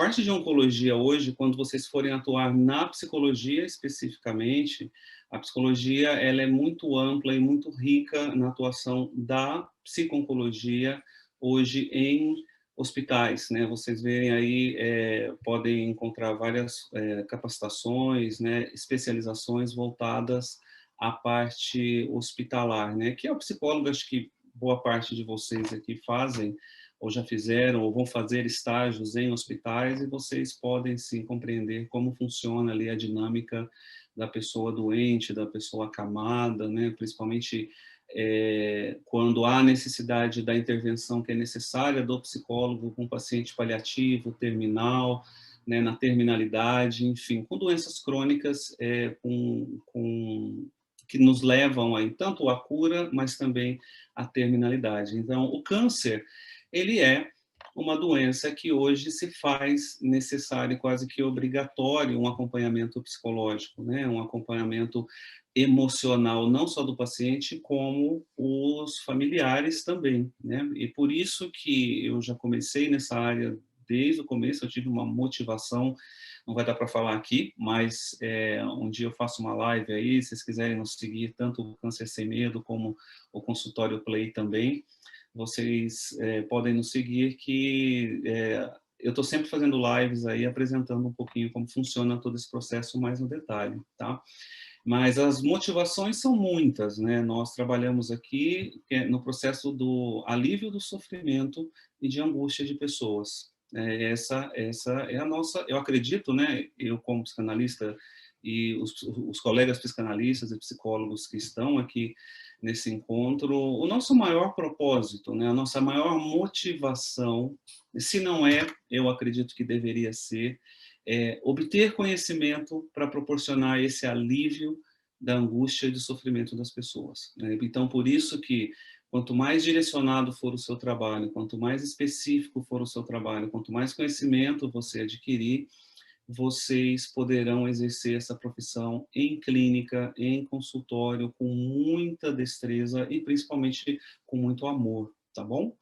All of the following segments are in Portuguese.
parte de oncologia hoje, quando vocês forem atuar na psicologia especificamente, a psicologia ela é muito ampla e muito rica na atuação da psico-oncologia hoje em hospitais, né? Vocês veem aí, podem encontrar várias capacitações, né, especializações voltadas à parte hospitalar, né? Que é o psicólogo, acho que boa parte de vocês aqui fazem, ou já fizeram, ou vão fazer estágios em hospitais, e vocês podem, sim, compreender como funciona ali a dinâmica da pessoa doente, da pessoa acamada, né? Principalmente quando há necessidade da intervenção que é necessária do psicólogo com paciente paliativo, terminal, né, na terminalidade, enfim, com doenças crônicas que nos levam aí tanto à cura, mas também à terminalidade. Então, o câncer, ele é uma doença que hoje se faz necessário, quase que obrigatório, um acompanhamento psicológico, né? Um acompanhamento emocional, não só do paciente, como os familiares também, né? E por isso que eu já comecei nessa área desde o começo, eu tive uma motivação, não vai dar para falar aqui, mas um dia eu faço uma live aí, se vocês quiserem nos seguir, tanto o Câncer Sem Medo, como o Consultório Play também, vocês podem nos seguir, que eu estou sempre fazendo lives aí, apresentando um pouquinho como funciona todo esse processo mais no detalhe, tá? Mas as motivações são muitas, né? Nós trabalhamos aqui no processo do alívio do sofrimento e de angústia de pessoas. Essa é a nossa, eu acredito, né? Eu como psicanalista e os colegas psicanalistas e psicólogos que estão aqui nesse encontro, o nosso maior propósito, né? A nossa maior motivação, se não é, eu acredito que deveria ser, obter conhecimento para proporcionar esse alívio da angústia e do sofrimento das pessoas, né? Então, por isso que quanto mais direcionado for o seu trabalho, quanto mais específico for o seu trabalho, quanto mais conhecimento você adquirir, vocês poderão exercer essa profissão em clínica, em consultório, com muita destreza e principalmente com muito amor, tá bom?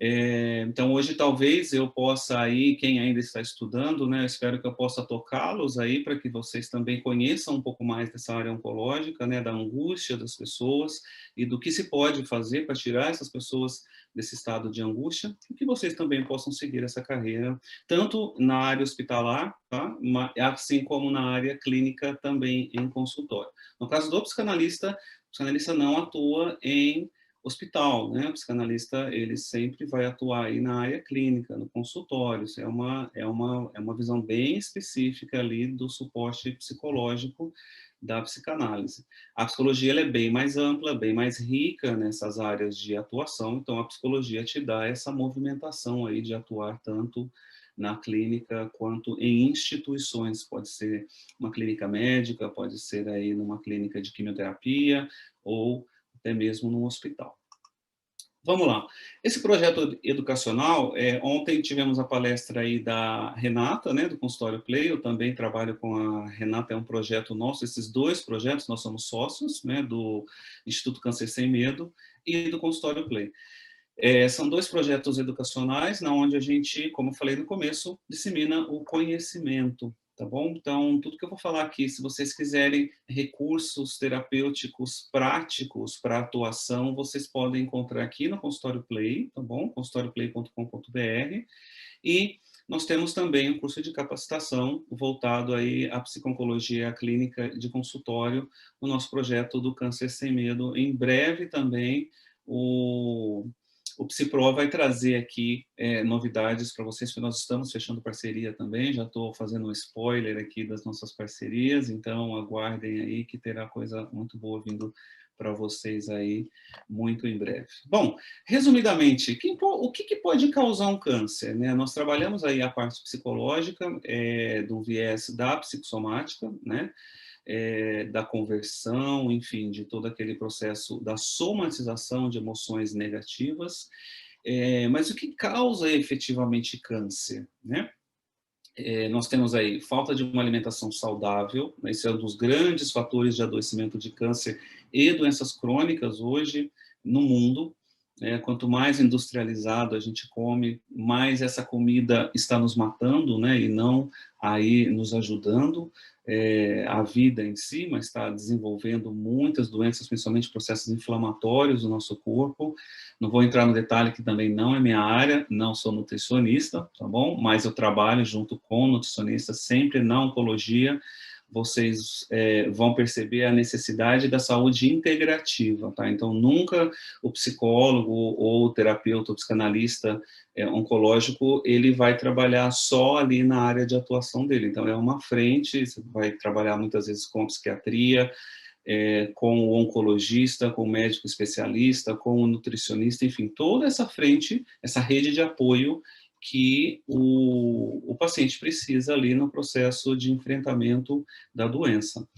Então, hoje talvez eu possa aí, quem ainda está estudando, né, eu espero que eu possa tocá-los aí para que vocês também conheçam um pouco mais dessa área oncológica, né, da angústia das pessoas e do que se pode fazer para tirar essas pessoas desse estado de angústia, e que vocês também possam seguir essa carreira, tanto na área hospitalar, tá, assim como na área clínica também em consultório. No caso do psicanalista, o psicanalista não atua em hospital, né? O psicanalista, ele sempre vai atuar aí na área clínica, no consultório. Isso é uma visão bem específica ali do suporte psicológico da psicanálise. A psicologia, ela é bem mais ampla, bem mais rica nessas áreas de atuação, então a psicologia te dá essa movimentação aí de atuar tanto na clínica quanto em instituições. Pode ser uma clínica médica, pode ser aí numa clínica de quimioterapia, ou até mesmo num hospital. Vamos lá. Esse projeto educacional, ontem tivemos a palestra aí da Renata, né, do Consultório Play. Eu também trabalho com a Renata, é um projeto nosso, esses dois projetos, nós somos sócios, né, do Instituto Câncer Sem Medo e do Consultório Play. São dois projetos educacionais, na onde a gente, como eu falei no começo, dissemina o conhecimento, tá bom? Então, tudo que eu vou falar aqui, se vocês quiserem recursos terapêuticos práticos para atuação, vocês podem encontrar aqui no Consultório Play, tá bom? consultórioplay.com.br. E nós temos também um curso de capacitação voltado aí à psico-oncologia clínica de consultório, no nosso projeto do Câncer Sem Medo. Em breve também, o Psipro vai trazer aqui novidades para vocês, porque nós estamos fechando parceria também, já estou fazendo um spoiler aqui das nossas parcerias, então aguardem aí que terá coisa muito boa vindo para vocês aí muito em breve. Bom, resumidamente, o que pode causar um câncer, né? Nós trabalhamos aí a parte psicológica, do viés da psicossomática, né? Da conversão, enfim, de todo aquele processo da somatização de emoções negativas. Mas o que causa efetivamente câncer, né? Nós temos aí falta de uma alimentação saudável, né? Esse é um dos grandes fatores de adoecimento de câncer e doenças crônicas hoje no mundo, Quanto mais industrializado a gente come, mais essa comida está nos matando, né, e não aí nos ajudando. A vida em si, mas está desenvolvendo muitas doenças, principalmente processos inflamatórios do nosso corpo. Não vou entrar no detalhe, que também não é minha área, não sou nutricionista, tá bom? Mas eu trabalho junto com nutricionistas, sempre na oncologia. Vocês vão perceber a necessidade da saúde integrativa, tá? Então, nunca o psicólogo ou o terapeuta, o psicanalista oncológico, ele vai trabalhar só ali na área de atuação dele. Então, é uma frente, você vai trabalhar muitas vezes com a psiquiatria, com o oncologista, com o médico especialista, com o nutricionista, enfim, toda essa frente, essa rede de apoio que o paciente precisa ali no processo de enfrentamento da doença.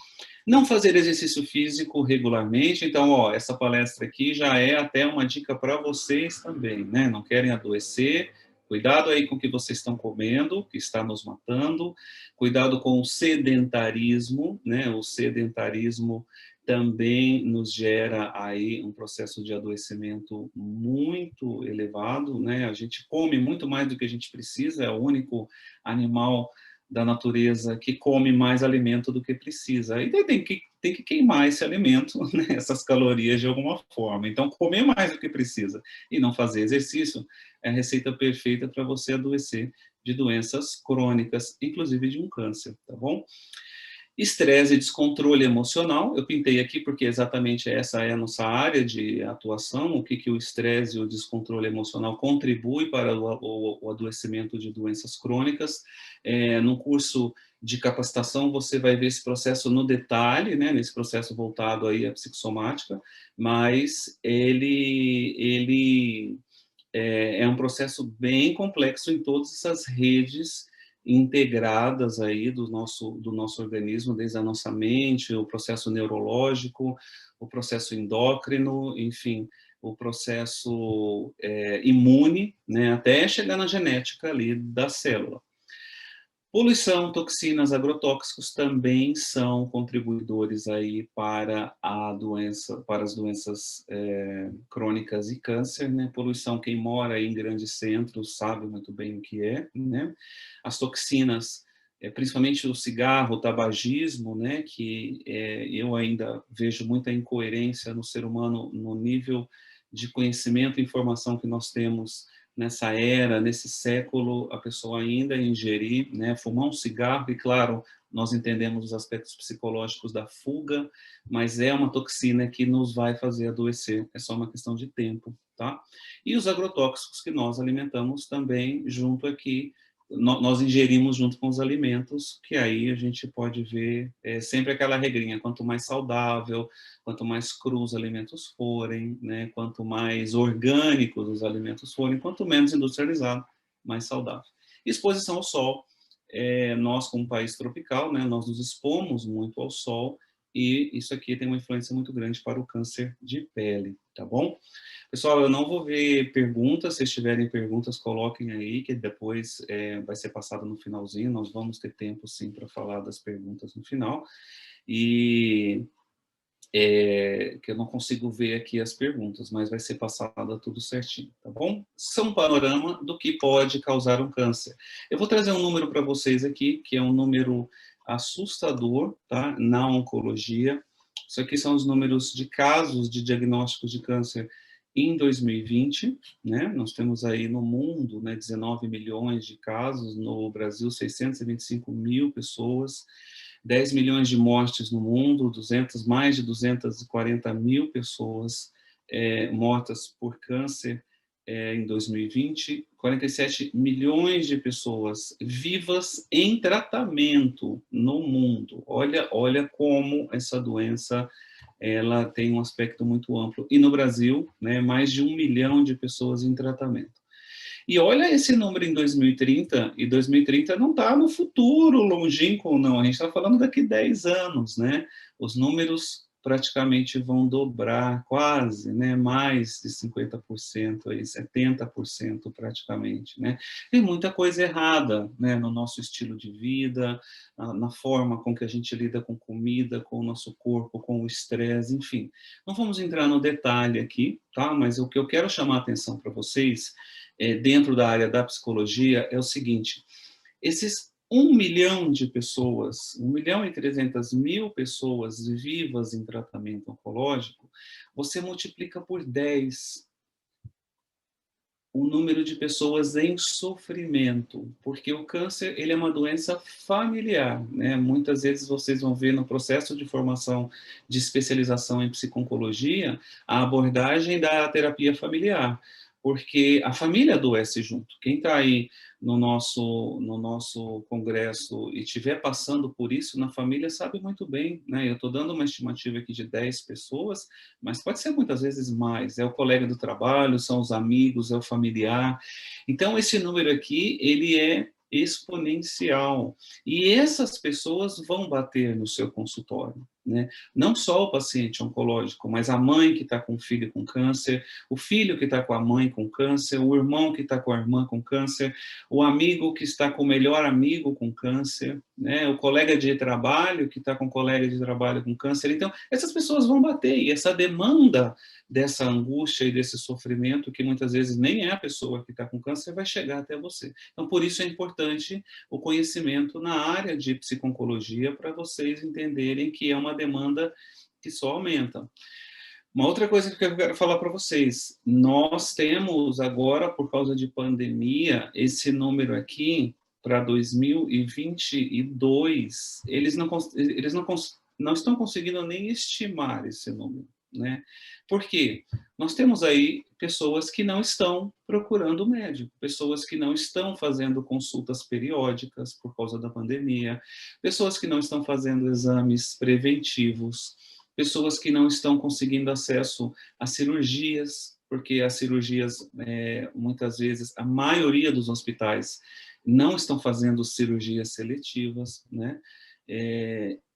Não fazer exercício físico regularmente, então, ó, essa palestra aqui já é até uma dica para vocês também, né? Não querem adoecer, cuidado aí com o que vocês estão comendo, que está nos matando, cuidado com o sedentarismo, né? O sedentarismo também nos gera aí um processo de adoecimento muito elevado, né? A gente come muito mais do que a gente precisa, é o único animal da natureza que come mais alimento do que precisa. Aí tem que queimar esse alimento, né, essas calorias de alguma forma. Então, comer mais do que precisa e não fazer exercício é a receita perfeita para você adoecer de doenças crônicas, inclusive de um câncer, tá bom? Estresse e descontrole emocional, eu pintei aqui porque exatamente essa é a nossa área de atuação, o que o estresse e o descontrole emocional contribui para o adoecimento de doenças crônicas. No curso de capacitação, você vai ver esse processo no detalhe, né, nesse processo voltado aí à psicossomática, mas ele é um processo bem complexo em todas essas redes integradas aí do nosso organismo, desde a nossa mente, o processo neurológico, o processo endócrino, enfim, o processo imune, né, até chegar na genética ali da célula. Poluição, toxinas, agrotóxicos também são contribuidores aí para a doença, para as doenças crônicas e câncer, né? Poluição, quem mora em grandes centros sabe muito bem o que é, né? As toxinas, principalmente o cigarro, o tabagismo, né? Que eu ainda vejo muita incoerência no ser humano no nível de conhecimento e informação que nós temos nessa era, nesse século, a pessoa ainda ingerir, né, fumar um cigarro, e claro, nós entendemos os aspectos psicológicos da fuga, mas é uma toxina que nos vai fazer adoecer, é só uma questão de tempo, tá? E os agrotóxicos que nós alimentamos também junto aqui, nós ingerimos junto com os alimentos, que aí a gente pode ver sempre aquela regrinha, quanto mais saudável, quanto mais crus os alimentos forem, né, quanto mais orgânicos os alimentos forem, quanto menos industrializado, mais saudável. Exposição ao sol, nós como país tropical, né, nós nos expomos muito ao sol, e isso aqui tem uma influência muito grande para o câncer de pele, tá bom? Pessoal, eu não vou ver perguntas, se tiverem perguntas, coloquem aí, que depois vai ser passado no finalzinho, nós vamos ter tempo sim para falar das perguntas no final, e que eu não consigo ver aqui as perguntas, mas vai ser passada tudo certinho, tá bom? Isso é um panorama do que pode causar um câncer. Eu vou trazer um número para vocês aqui, que é um número assustador, tá? Na oncologia. Isso aqui são os números de casos de diagnósticos de câncer em 2020, né? Nós temos aí no mundo, né, 19 milhões de casos, no Brasil 625 mil pessoas, 10 milhões de mortes no mundo, mais de 240 mil pessoas mortas por câncer em 2020, 47 milhões de pessoas vivas em tratamento no mundo. Olha como essa doença ela tem um aspecto muito amplo. E no Brasil, né, mais de 1 milhão de pessoas em tratamento. E olha esse número em 2030, e 2030 não está no futuro longínquo, não, a gente está falando daqui 10 anos, né? Os números praticamente vão dobrar quase, né, mais de 50%, aí, 70% praticamente, né. Tem muita coisa errada, né, no nosso estilo de vida, na forma com que a gente lida com comida, com o nosso corpo, com o estresse, enfim. Não vamos entrar no detalhe aqui, tá, mas o que eu quero chamar a atenção para vocês, dentro da área da psicologia, é o seguinte: esses 1 milhão de pessoas, 1.300.000 pessoas vivas em tratamento oncológico, você multiplica por 10 o número de pessoas em sofrimento, porque o câncer, ele é uma doença familiar, né? Muitas vezes vocês vão ver no processo de formação de especialização em psico-oncologia a abordagem da terapia familiar, porque a família adoece junto. Quem está aí no nosso congresso e estiver passando por isso na família sabe muito bem, né? Eu estou dando uma estimativa aqui de 10 pessoas, mas pode ser muitas vezes mais. É o colega do trabalho, são os amigos, é o familiar. Então, esse número aqui, ele é exponencial. E essas pessoas vão bater no seu consultório, né? Não só o paciente oncológico, mas a mãe que está com o filho com câncer, o filho que está com a mãe com câncer, o irmão que está com a irmã com câncer, o amigo que está com o melhor amigo com câncer, né? O colega de trabalho que está com o colega de trabalho com câncer. Então, essas pessoas vão bater, e essa demanda dessa angústia e desse sofrimento, que muitas vezes nem é a pessoa que está com câncer, vai chegar até você. Então, por isso é importante o conhecimento na área de psico-oncologia, para vocês entenderem que é uma demanda que só aumenta. Uma outra coisa que eu quero falar para vocês, nós temos agora, por causa de pandemia, esse número aqui para 2022, não estão conseguindo nem estimar esse número, né? Por quê? Nós temos aí pessoas que não estão procurando médico, pessoas que não estão fazendo consultas periódicas por causa da pandemia, pessoas que não estão fazendo exames preventivos, pessoas que não estão conseguindo acesso a cirurgias, porque as cirurgias, muitas vezes, a maioria dos hospitais não estão fazendo cirurgias seletivas, né?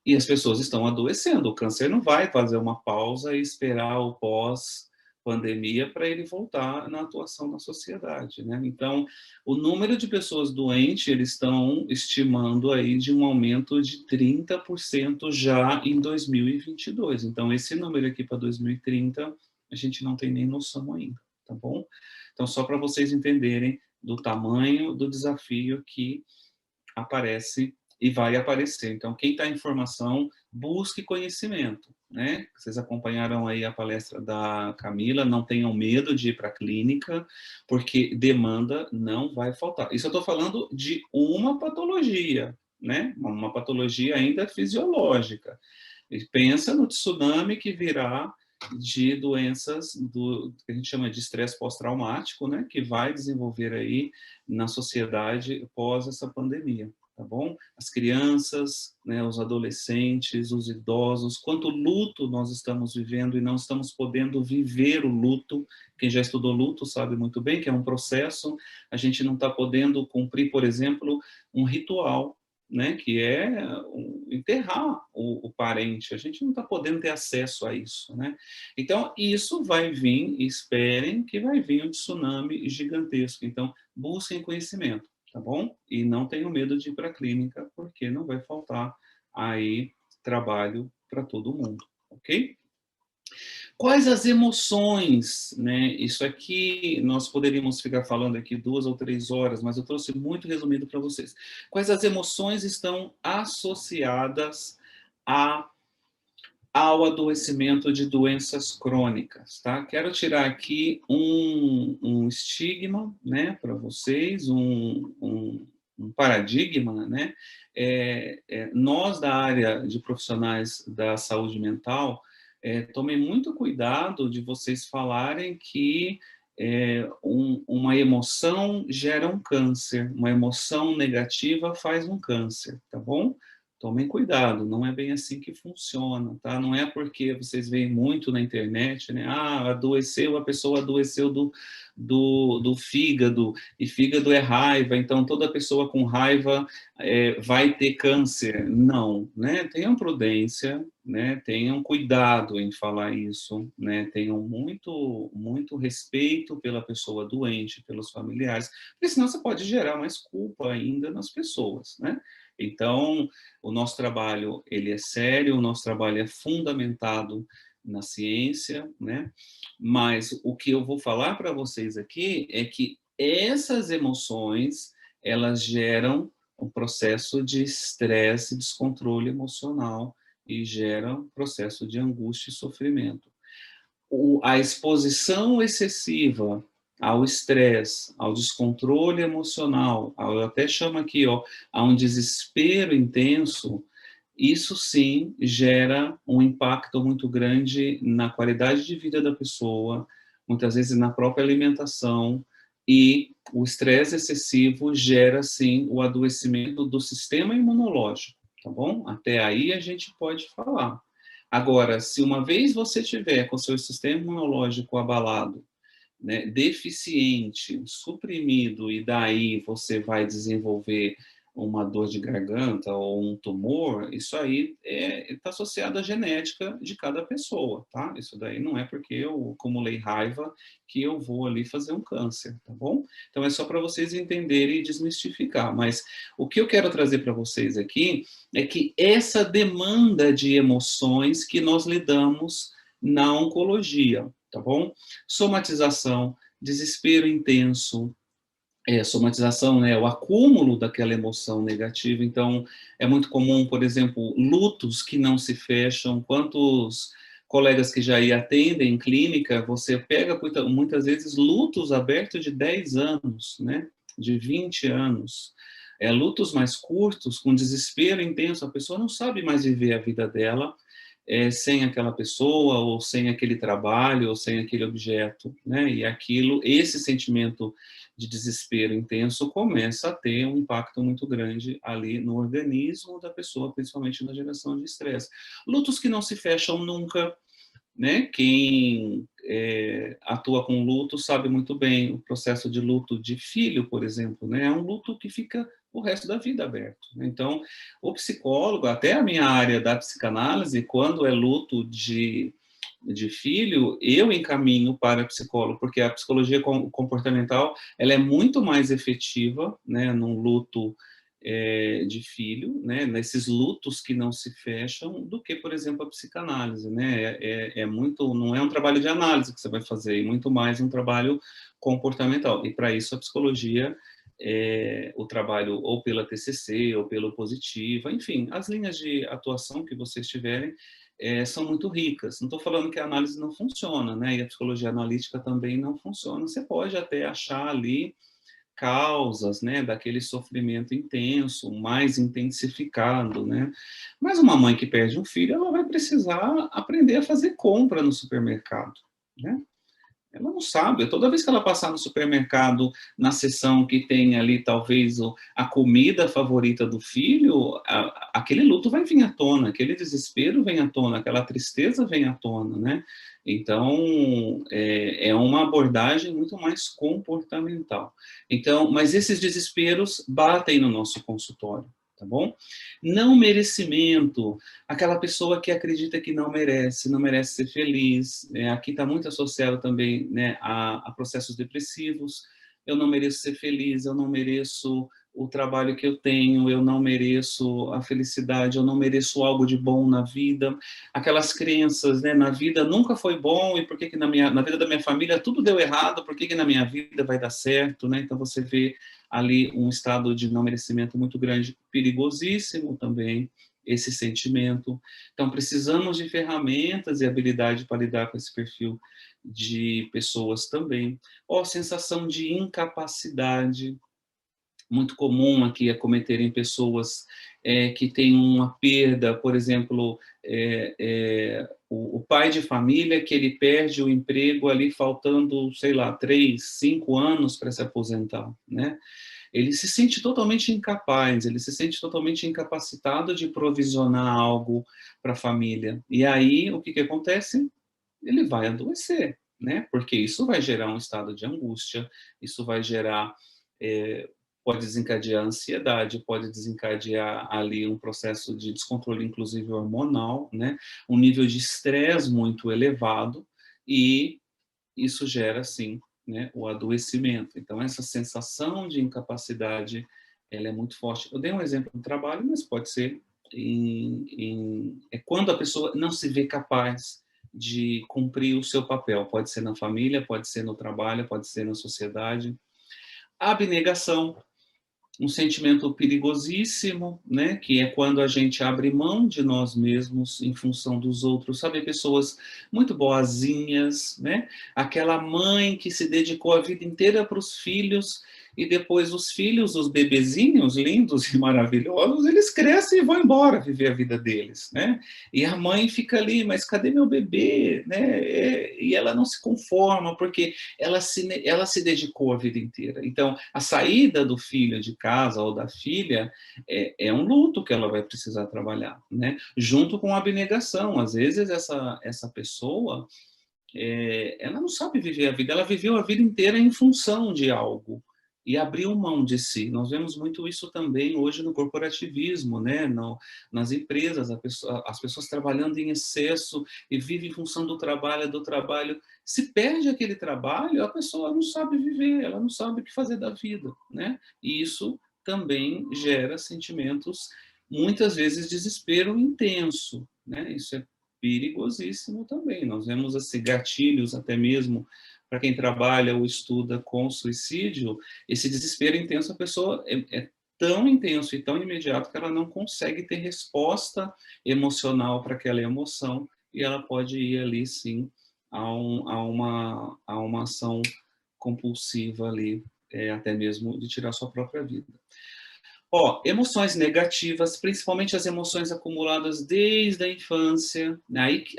E as pessoas estão adoecendo. O câncer não vai fazer uma pausa e esperar o pós-pandemia para ele voltar na atuação na sociedade, né? Então, o número de pessoas doentes, eles estão estimando aí de um aumento de 30% já em 2022. Então, esse número aqui para 2030, a gente não tem nem noção ainda, tá bom? Então, só para vocês entenderem do tamanho do desafio que aparece e vai aparecer. Então, quem está em formação, busque conhecimento, né? Vocês acompanharam aí a palestra da Camila, não tenham medo de ir para a clínica, porque demanda não vai faltar. Isso eu estou falando de uma patologia, né? Uma patologia ainda fisiológica. E pensa no tsunami que virá de doenças que a gente chama de estresse pós-traumático, né? Que vai desenvolver aí na sociedade pós essa pandemia. Tá bom? As crianças, né, os adolescentes, os idosos, quanto luto nós estamos vivendo e não estamos podendo viver o luto. Quem já estudou luto sabe muito bem que é um processo, a gente não está podendo cumprir, por exemplo, um ritual, né, que é enterrar o parente, a gente não está podendo ter acesso a isso, né? Então, isso vai vir, esperem que vai vir um tsunami gigantesco, então, busquem conhecimento, tá bom? E não tenham medo de ir para a clínica, porque não vai faltar aí trabalho para todo mundo, ok? Quais as emoções, né? Isso aqui nós poderíamos ficar falando aqui 2 ou 3 horas, mas eu trouxe muito resumido para vocês. Quais as emoções estão associadas a ao adoecimento de doenças crônicas, tá? Quero tirar aqui um estigma, né, para vocês, um paradigma, né? Nós da área de profissionais da saúde mental, tomem muito cuidado de vocês falarem que uma emoção gera um câncer, uma emoção negativa faz um câncer, tá bom? Tomem cuidado, não é bem assim que funciona, tá? Não é porque vocês veem muito na internet, né? Ah, adoeceu, a pessoa adoeceu do fígado, e fígado é raiva, então toda pessoa com raiva vai ter câncer. Não, né? Tenham prudência, né? Tenham cuidado em falar isso, né? Tenham muito respeito pela pessoa doente, pelos familiares, porque senão você pode gerar mais culpa ainda nas pessoas, né? Então, o nosso trabalho, ele é sério, o nosso trabalho é fundamentado na ciência, né? Mas o que eu vou falar para vocês aqui é que essas emoções, elas geram um processo de estresse, descontrole emocional e geram um processo de angústia e sofrimento. A exposição excessiva ao estresse, ao descontrole emocional, eu até chamo aqui, ó, a um desespero intenso, isso sim gera um impacto muito grande na qualidade de vida da pessoa, muitas vezes na própria alimentação, e o estresse excessivo gera sim o adoecimento do sistema imunológico, tá bom? Até aí a gente pode falar. Agora, se uma vez você tiver com o seu sistema imunológico abalado, né, deficiente, suprimido, e daí você vai desenvolver uma dor de garganta ou um tumor, isso aí está associado à genética de cada pessoa, tá? Isso daí não é porque eu acumulei raiva que eu vou ali fazer um câncer, tá bom? Então é só para vocês entenderem e desmistificar. Mas o que eu quero trazer para vocês aqui é que essa demanda de emoções que nós lidamos na oncologia, tá bom? Somatização, desespero intenso, somatização, né, o acúmulo daquela emoção negativa. Então, é muito comum, por exemplo, lutos que não se fecham. Quantos colegas que já atendem em clínica, você pega muitas vezes lutos abertos de 10 anos, né, de 20 anos. Lutos mais curtos, com desespero intenso, a pessoa não sabe mais viver a vida dela, sem aquela pessoa, ou sem aquele trabalho, ou sem aquele objeto, né? E esse sentimento de desespero intenso começa a ter um impacto muito grande ali no organismo da pessoa, principalmente na geração de estresse. Lutos que não se fecham nunca, né? Quem atua com luto sabe muito bem o processo de luto de filho, por exemplo, né? É um luto que fica o resto da vida aberto. Então, o psicólogo, até a minha área da psicanálise, quando é luto de filho, eu encaminho para psicólogo, porque a psicologia comportamental ela é muito mais efetiva, né, num luto de filho, né, nesses lutos que não se fecham, do que, por exemplo, a psicanálise, né, muito, não é um trabalho de análise que você vai fazer, é muito mais um trabalho comportamental, e para isso a psicologia, o trabalho ou pela TCC, ou pelo Positiva, enfim, as linhas de atuação que vocês tiverem, são muito ricas. Não estou falando que a análise não funciona, né, e a psicologia analítica também não funciona, você pode até achar ali causas, né, daquele sofrimento intenso, mais intensificado, né? Mas uma mãe que perde um filho, ela vai precisar aprender a fazer compra no supermercado, né? Ela não sabe. Toda vez que ela passar no supermercado, na seção que tem ali talvez a comida favorita do filho, aquele luto vai vir à tona, aquele desespero vem à tona, aquela tristeza vem à tona, né? Então, é uma abordagem muito mais comportamental. Então, mas esses desesperos batem no nosso consultório, tá bom? Não merecimento, aquela pessoa que acredita que não merece ser feliz. Aqui está muito associado também, né, a processos depressivos. Eu não mereço ser feliz, eu não mereço o trabalho que eu tenho, eu não mereço a felicidade, eu não mereço algo de bom na vida. Aquelas crenças, né, na vida nunca foi bom, e por que na vida da minha família tudo deu errado, por que na minha vida vai dar certo, né? Então você vê ali um estado de não merecimento muito grande, perigosíssimo também, esse sentimento. Então, precisamos de ferramentas e habilidade para lidar com esse perfil de pessoas também. Ou sensação de incapacidade, muito comum aqui acometerem pessoas que têm uma perda, por exemplo, o pai de família que ele perde o emprego ali faltando, sei lá, 3, 5 anos para se aposentar, né? ele se sente totalmente incapaz, ele se sente totalmente incapacitado de provisionar algo para a família. E aí, o que que acontece? Ele vai adoecer, né? Porque isso vai gerar um estado de angústia, isso vai gerar, eh, pode desencadear ansiedade, pode desencadear ali um processo de descontrole, inclusive hormonal, né? Um nível de estresse muito elevado e isso gera, sim, né, o adoecimento. Então, essa sensação de incapacidade, ela é muito forte. Eu dei um exemplo no trabalho, mas pode ser é quando a pessoa não se vê capaz de cumprir o seu papel. Pode ser na família, pode ser no trabalho, pode ser na sociedade. A abnegação, um sentimento perigosíssimo, né, que é quando a gente abre mão de nós mesmos em função dos outros, sabe, pessoas muito boazinhas, né, aquela mãe que se dedicou a vida inteira para os filhos e depois os filhos, os bebezinhos lindos e maravilhosos, eles crescem e vão embora viver a vida deles, né, e a mãe fica ali, mas cadê meu bebê, né, e ela não se conforma, porque ela se dedicou a vida inteira. Então, a saída do filho de casa ou da filha é um luto que ela vai precisar trabalhar, né? Junto com a abnegação. Às vezes, essa pessoa, ela não sabe viver a vida, ela viveu a vida inteira em função de algo e abriu mão de si. Nós vemos muito isso também hoje no corporativismo, né? Nas empresas, as pessoas trabalhando em excesso e vivem em função do trabalho. Se perde aquele trabalho, a pessoa não sabe viver, ela não sabe o que fazer da vida, né? E isso também gera sentimentos, muitas vezes, desespero intenso, né? Isso é perigosíssimo também. Nós vemos assim, gatilhos até mesmo para quem trabalha ou estuda com suicídio, esse desespero intenso, a pessoa é tão intenso e tão imediato que ela não consegue ter resposta emocional para aquela emoção e ela pode ir ali, sim, a uma ação compulsiva ali, até mesmo de tirar sua própria vida. Ó, emoções negativas, principalmente as emoções acumuladas desde a infância.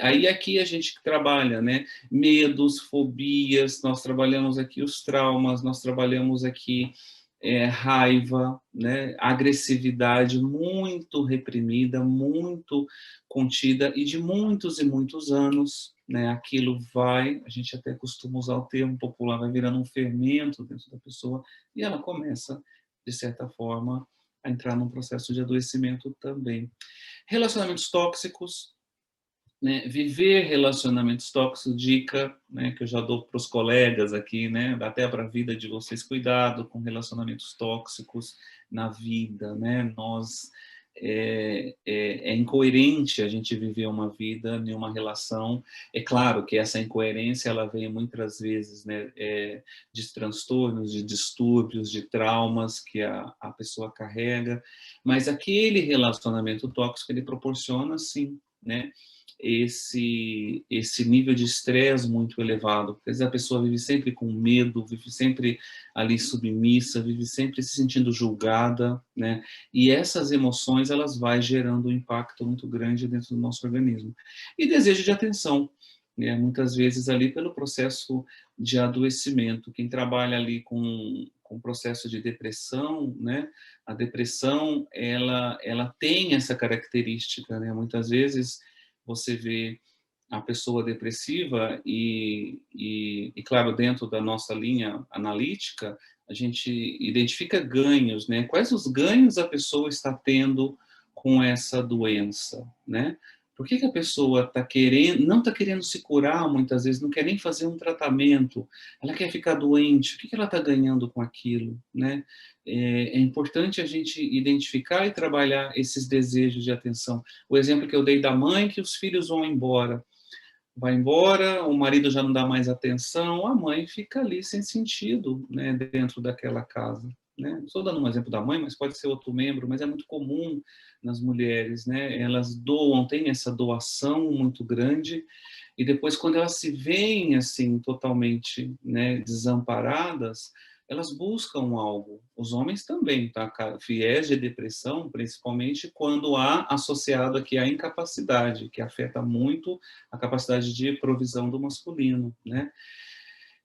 Aí aqui a gente trabalha, né? Medos, fobias, nós trabalhamos aqui os traumas, nós trabalhamos aqui raiva, né? Agressividade muito reprimida, muito contida e de muitos e muitos anos, né? Aquilo vai, a gente até costuma usar o termo popular, vai virando um fermento dentro da pessoa e ela começa, de certa forma, a entrar num processo de adoecimento também. Relacionamentos tóxicos, né? Viver relacionamentos tóxicos, dica, né, que eu já dou para os colegas aqui, né, até para a vida de vocês, cuidado com relacionamentos tóxicos na vida, né, é incoerente a gente viver uma vida em uma relação. É claro que essa incoerência ela vem muitas vezes, né, de transtornos, de distúrbios, de traumas que a pessoa carrega, mas aquele relacionamento tóxico ele proporciona, sim, né, esse nível de estresse muito elevado. Às vezes a pessoa vive sempre com medo, vive sempre ali submissa, vive sempre se sentindo julgada, né? E essas emoções, elas vão gerando um impacto muito grande dentro do nosso organismo. E desejo de atenção, né? Muitas vezes ali pelo processo de adoecimento. Quem trabalha ali com processo de depressão, né? A depressão, ela tem essa característica, né? Muitas vezes você vê a pessoa depressiva e, claro, dentro da nossa linha analítica, a gente identifica ganhos, né? Quais os ganhos a pessoa está tendo com essa doença, né? Por que a pessoa não está querendo se curar muitas vezes, não quer nem fazer um tratamento, ela quer ficar doente, o que ela está ganhando com aquilo, né? É importante a gente identificar e trabalhar esses desejos de atenção. O exemplo que eu dei da mãe, que os filhos vão embora. Vai embora, o marido já não dá mais atenção, a mãe fica ali sem sentido, né, dentro daquela casa. Né? Estou dando um exemplo da mãe, mas pode ser outro membro, mas é muito comum nas mulheres, né? Elas doam, têm essa doação muito grande, e depois quando elas se veem assim totalmente, né, desamparadas, elas buscam algo. Os homens também, tá? Viés de depressão, principalmente quando há associado aqui a incapacidade, que afeta muito a capacidade de provisão do masculino, né?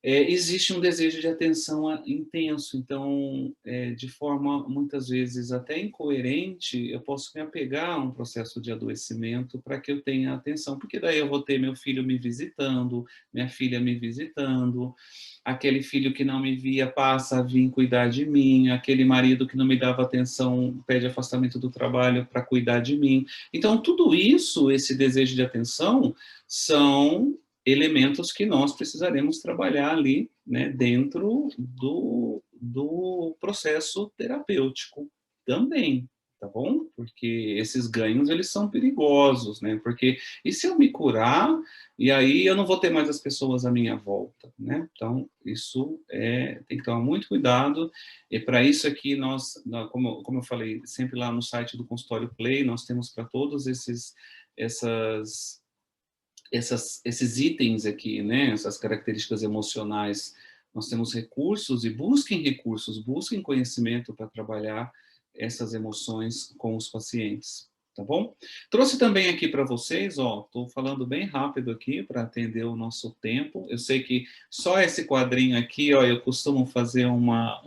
existe um desejo de atenção intenso. Então, de forma, muitas vezes, até incoerente, eu posso me apegar a um processo de adoecimento para que eu tenha atenção, porque daí eu vou ter meu filho me visitando, minha filha me visitando, aquele filho que não me via passa a vir cuidar de mim, aquele marido que não me dava atenção pede afastamento do trabalho para cuidar de mim. Então, tudo isso, esse desejo de atenção, são elementos que nós precisaremos trabalhar ali, né, dentro do processo terapêutico também, tá bom? Porque esses ganhos, eles são perigosos, né? Porque, e se eu me curar, e aí eu não vou ter mais as pessoas à minha volta, né? Então, isso tem que tomar muito cuidado, e para isso aqui como eu falei, sempre lá no site do Consultório Play, nós temos para todos essas esses itens aqui, né, essas características emocionais, nós temos recursos e busquem conhecimento para trabalhar essas emoções com os pacientes, tá bom? Trouxe também aqui para vocês, ó, estou falando bem rápido aqui para atender o nosso tempo. Eu sei que só esse quadrinho aqui, ó, eu costumo fazer uma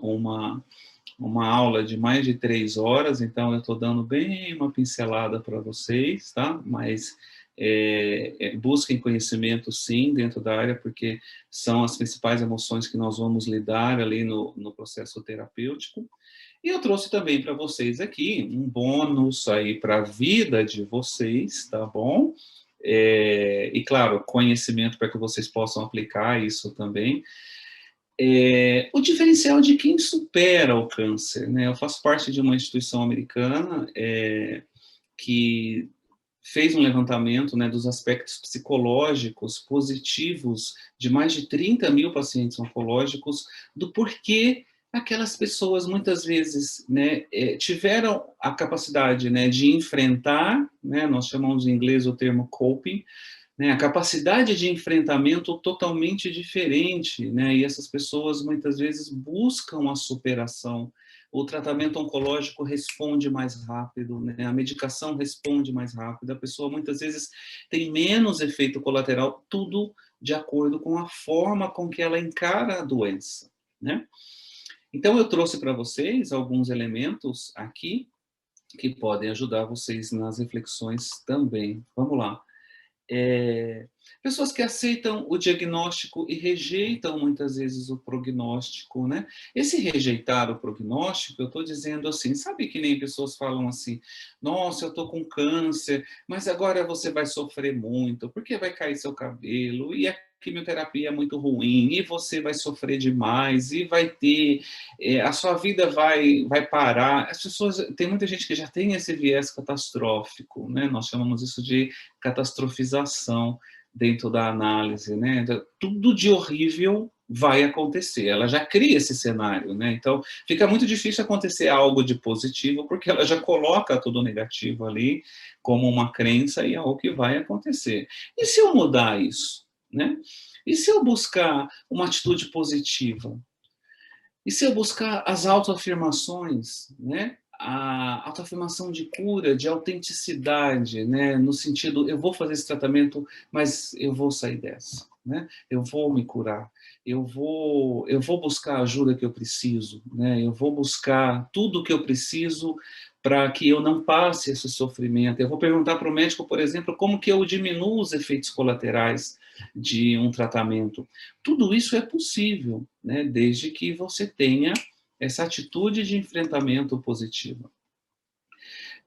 aula de mais de 3 horas, então eu estou dando bem uma pincelada para vocês, tá? Mas busquem conhecimento, sim, dentro da área, porque são as principais emoções que nós vamos lidar ali no processo terapêutico. E eu trouxe também para vocês aqui um bônus aí para a vida de vocês, tá bom? E claro, conhecimento para que vocês possam aplicar isso também. O diferencial de quem supera o câncer, né? Eu faço parte de uma instituição americana que fez um levantamento, né, dos aspectos psicológicos positivos de mais de 30 mil pacientes oncológicos, do porquê aquelas pessoas muitas vezes, né, tiveram a capacidade, né, de enfrentar, né, nós chamamos em inglês o termo coping, né, a capacidade de enfrentamento totalmente diferente, né, e essas pessoas muitas vezes buscam a superação. O tratamento oncológico responde mais rápido, né, a medicação responde mais rápido, a pessoa muitas vezes tem menos efeito colateral, tudo de acordo com a forma com que ela encara a doença, né? Então eu trouxe para vocês alguns elementos aqui que podem ajudar vocês nas reflexões também. Vamos lá. Pessoas que aceitam o diagnóstico e rejeitam muitas vezes o prognóstico, né? Esse rejeitar o prognóstico, eu estou dizendo assim, sabe que nem pessoas falam assim, nossa, eu estou com câncer, mas agora você vai sofrer muito, porque vai cair seu cabelo, e a quimioterapia é muito ruim, e você vai sofrer demais, e vai ter, a sua vida vai parar. As pessoas, tem muita gente que já tem esse viés catastrófico, né? Nós chamamos isso de catastrofização dentro da análise, né? Então, tudo de horrível vai acontecer. Ela já cria esse cenário, né? Então, fica muito difícil acontecer algo de positivo, porque ela já coloca tudo negativo ali como uma crença e algo que vai acontecer. E se eu mudar isso, né? E se eu buscar uma atitude positiva? E se eu buscar as autoafirmações, né? A autoafirmação de cura, de autenticidade, né? No sentido, eu vou fazer esse tratamento, mas eu vou sair dessa, né? Eu vou me curar, eu vou buscar a ajuda que eu preciso, né? Eu vou buscar tudo o que eu preciso para que eu não passe esse sofrimento. Eu vou perguntar para o médico, por exemplo, como que eu diminuo os efeitos colaterais de um tratamento. Tudo isso é possível, né, desde que você tenha essa atitude de enfrentamento positiva.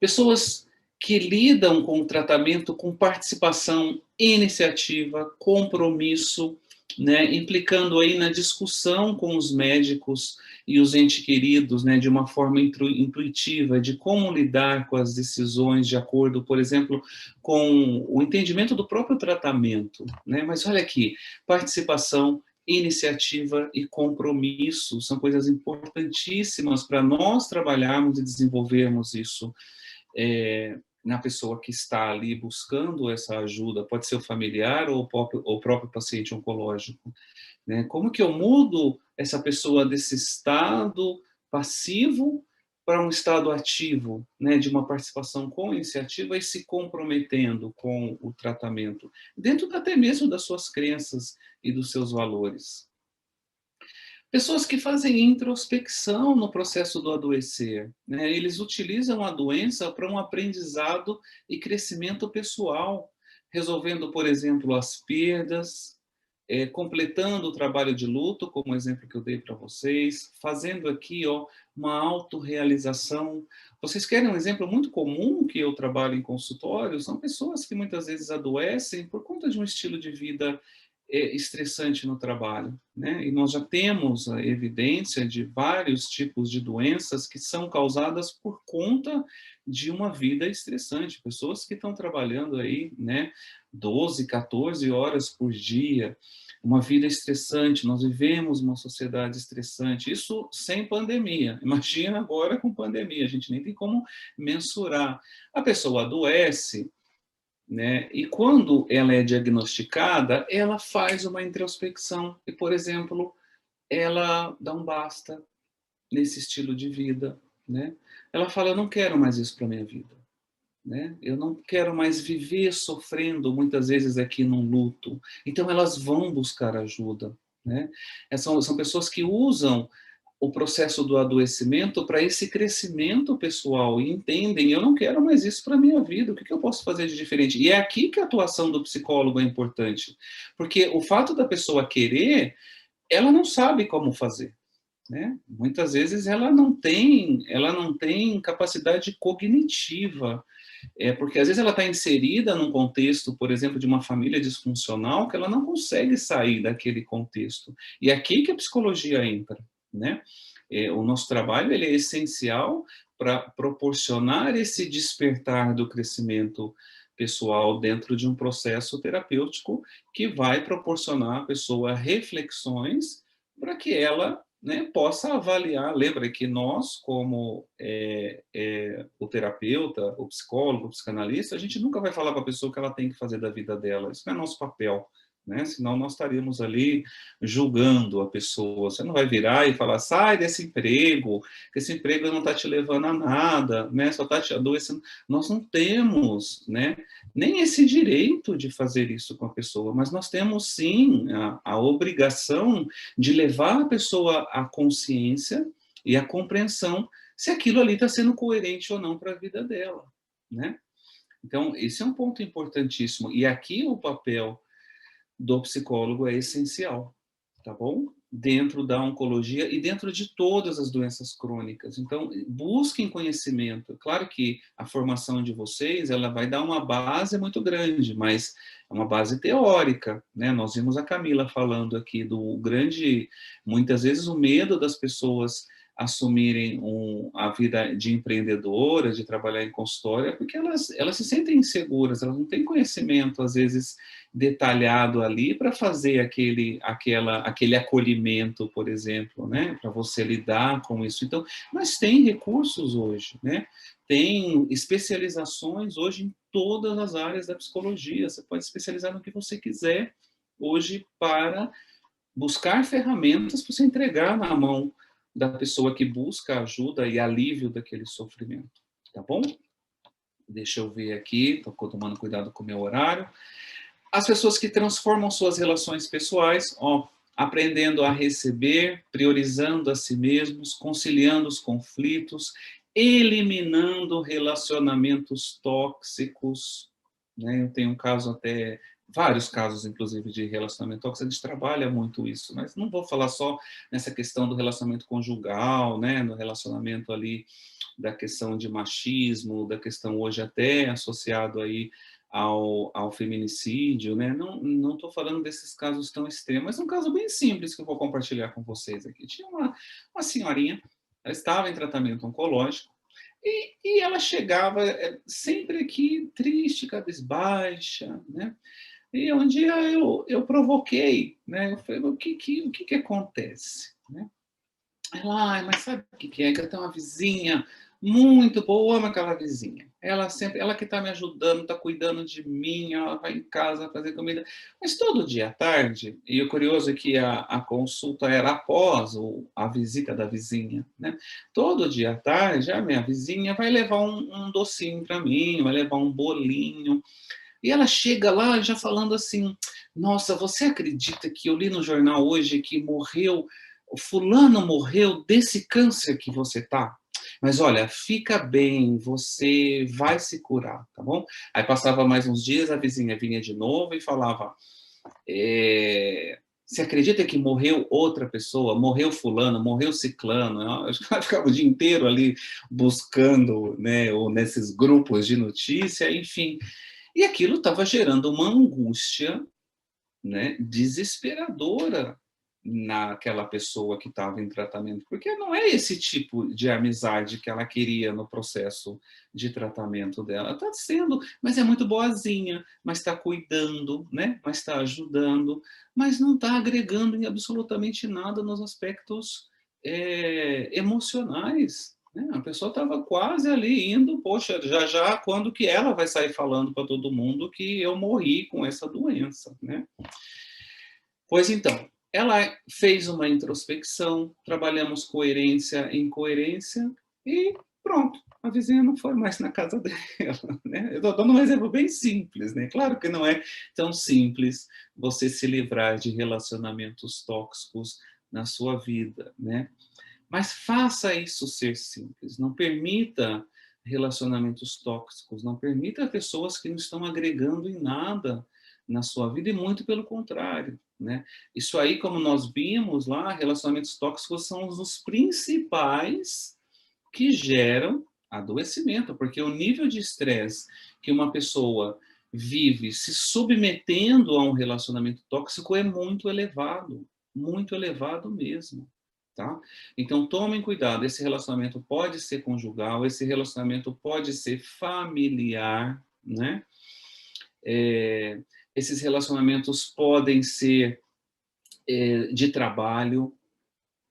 Pessoas que lidam com o tratamento com participação, iniciativa, compromisso, né, implicando aí na discussão com os médicos e os entes queridos, né, de uma forma intuitiva, de como lidar com as decisões de acordo, por exemplo, com o entendimento do próprio tratamento, né? Mas olha aqui, participação, iniciativa e compromisso são coisas importantíssimas para nós trabalharmos e desenvolvermos isso na pessoa que está ali buscando essa ajuda, pode ser o familiar ou o próprio paciente oncológico, né? Como que eu mudo essa pessoa desse estado passivo para um estado ativo, né, de uma participação com iniciativa e se comprometendo com o tratamento, dentro até mesmo das suas crenças e dos seus valores. Pessoas que fazem introspecção no processo do adoecer, né? Eles utilizam a doença para um aprendizado e crescimento pessoal, resolvendo, por exemplo, as perdas, completando o trabalho de luto, como o exemplo que eu dei para vocês, fazendo aqui, ó, uma autorrealização. Vocês querem um exemplo muito comum que eu trabalho em consultório? São pessoas que muitas vezes adoecem por conta de um estilo de vida estressante no trabalho, né? E nós já temos a evidência de vários tipos de doenças que são causadas por conta de uma vida estressante. Pessoas que estão trabalhando aí, né, 12, 14 horas por dia, uma vida estressante. Nós vivemos uma sociedade estressante, isso sem pandemia. Imagina agora com pandemia, a gente nem tem como mensurar. A pessoa adoece, né? E quando ela é diagnosticada, ela faz uma introspecção e, por exemplo, ela dá um basta nesse estilo de vida, né? Ela fala, eu não quero mais isso para minha vida, né? Eu não quero mais viver sofrendo muitas vezes aqui num luto. Então elas vão buscar ajuda, né? São pessoas que usam o processo do adoecimento para esse crescimento pessoal e entendem, eu não quero mais isso para a minha vida, o que eu posso fazer de diferente? E é aqui que a atuação do psicólogo é importante, porque o fato da pessoa querer, ela não sabe como fazer, né? Muitas vezes ela não tem capacidade cognitiva, porque às vezes ela está inserida num contexto, por exemplo, de uma família disfuncional, que ela não consegue sair daquele contexto. E é aqui que a psicologia entra, né? O nosso trabalho ele é essencial para proporcionar esse despertar do crescimento pessoal dentro de um processo terapêutico que vai proporcionar à pessoa reflexões para que ela, né, possa avaliar. Lembra que nós, como o terapeuta, o psicólogo, o psicanalista, a gente nunca vai falar para a pessoa o que ela tem que fazer da vida dela. Isso não é nosso papel, né? Senão nós estaríamos ali julgando a pessoa. Você não vai virar e falar, sai desse emprego, que esse emprego não está te levando a nada, né? Só está te adoecendo. Nós não temos, né, nem esse direito de fazer isso com a pessoa, mas nós temos sim a obrigação de levar a pessoa à consciência e à compreensão se aquilo ali está sendo coerente ou não para a vida dela, né? Então, esse é um ponto importantíssimo. E aqui o papel do psicólogo é essencial, tá bom? Dentro da oncologia e dentro de todas as doenças crônicas. Então, busquem conhecimento. Claro que a formação de vocês, ela vai dar uma base muito grande, mas é uma base teórica, né? Nós vimos a Camila falando aqui do grande, muitas vezes o medo das pessoas assumirem a vida de empreendedora, de trabalhar em consultório, porque elas se sentem inseguras, elas não têm conhecimento, às vezes, detalhado ali para fazer aquele acolhimento, por exemplo, né? Para você lidar com isso. Então, mas tem recursos hoje, né? Tem especializações hoje em todas as áreas da psicologia. Você pode especializar no que você quiser hoje para buscar ferramentas para você entregar na mão da pessoa que busca ajuda e alívio daquele sofrimento. Tá bom? Deixa eu ver aqui, estou tomando cuidado com o meu horário. As pessoas que transformam suas relações pessoais, ó, aprendendo a receber, priorizando a si mesmos, conciliando os conflitos, eliminando relacionamentos tóxicos, né? Eu tenho um caso até, vários casos, inclusive, de relacionamento tóxico, a gente trabalha muito isso, mas não vou falar só nessa questão do relacionamento conjugal, né? No relacionamento ali da questão de machismo, da questão hoje até associado aí ao feminicídio, né? Não estou falando desses casos tão extremos, mas um caso bem simples que eu vou compartilhar com vocês aqui. Tinha uma senhorinha, ela estava em tratamento oncológico e ela chegava sempre aqui triste, cabisbaixa, né? E um dia eu provoquei, né? Eu falei, o que acontece, né? Ela, mas sabe o que é? Que eu tenho uma vizinha muito boa, eu amo aquela vizinha. Ela que está me ajudando, está cuidando de mim, ela vai em casa fazer comida. Mas todo dia à tarde, e o curioso é que a consulta era após a visita da vizinha, né? Todo dia à tarde, a minha vizinha vai levar um docinho para mim, vai levar um bolinho. E ela chega lá já falando assim: nossa, você acredita que eu li no jornal hoje que morreu o fulano morreu desse câncer que você tá. Mas olha, fica bem, você vai se curar, tá bom? Aí passava mais uns dias, a vizinha vinha de novo e falava, você acredita que morreu outra pessoa? Morreu fulano, morreu ciclano? Eu ficava o dia inteiro ali buscando, né, ou nesses grupos de notícia, enfim. E aquilo estava gerando uma angústia, né, desesperadora naquela pessoa que estava em tratamento, porque não é esse tipo de amizade que ela queria no processo de tratamento dela. Está sendo, mas é muito boazinha, mas está cuidando, né? Mas está ajudando, mas não está agregando em absolutamente nada nos aspectos emocionais. Né? A pessoa estava quase ali indo, poxa, já já, quando que ela vai sair falando para todo mundo que eu morri com essa doença, né? Pois então, ela fez uma introspecção, trabalhamos coerência em coerência e pronto, a vizinha não foi mais na casa dela. Né? Eu estou dando um exemplo bem simples, né? Claro que não é tão simples você se livrar de relacionamentos tóxicos na sua vida, né? Mas faça isso ser simples, não permita relacionamentos tóxicos, não permita pessoas que não estão agregando em nada na sua vida, e muito pelo contrário, né? Isso aí, como nós vimos lá, relacionamentos tóxicos são os principais que geram adoecimento, porque o nível de estresse que uma pessoa vive se submetendo a um relacionamento tóxico é muito elevado mesmo. Tá? Então, tomem cuidado, esse relacionamento pode ser conjugal, esse relacionamento pode ser familiar, né? Esses relacionamentos podem ser de trabalho,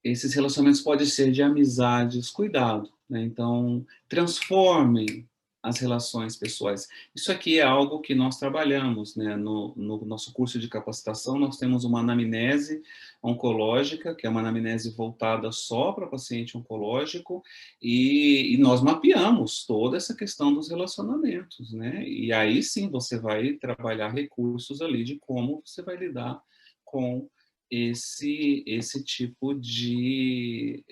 esses relacionamentos podem ser de amizades, cuidado, né? Então, transformem as relações pessoais. Isso aqui é algo que nós trabalhamos, né? No nosso curso de capacitação, nós temos uma anamnese oncológica, que é uma anamnese voltada só para paciente oncológico, e nós mapeamos toda essa questão dos relacionamentos, né? E aí sim você vai trabalhar recursos ali de como você vai lidar com esse tipo de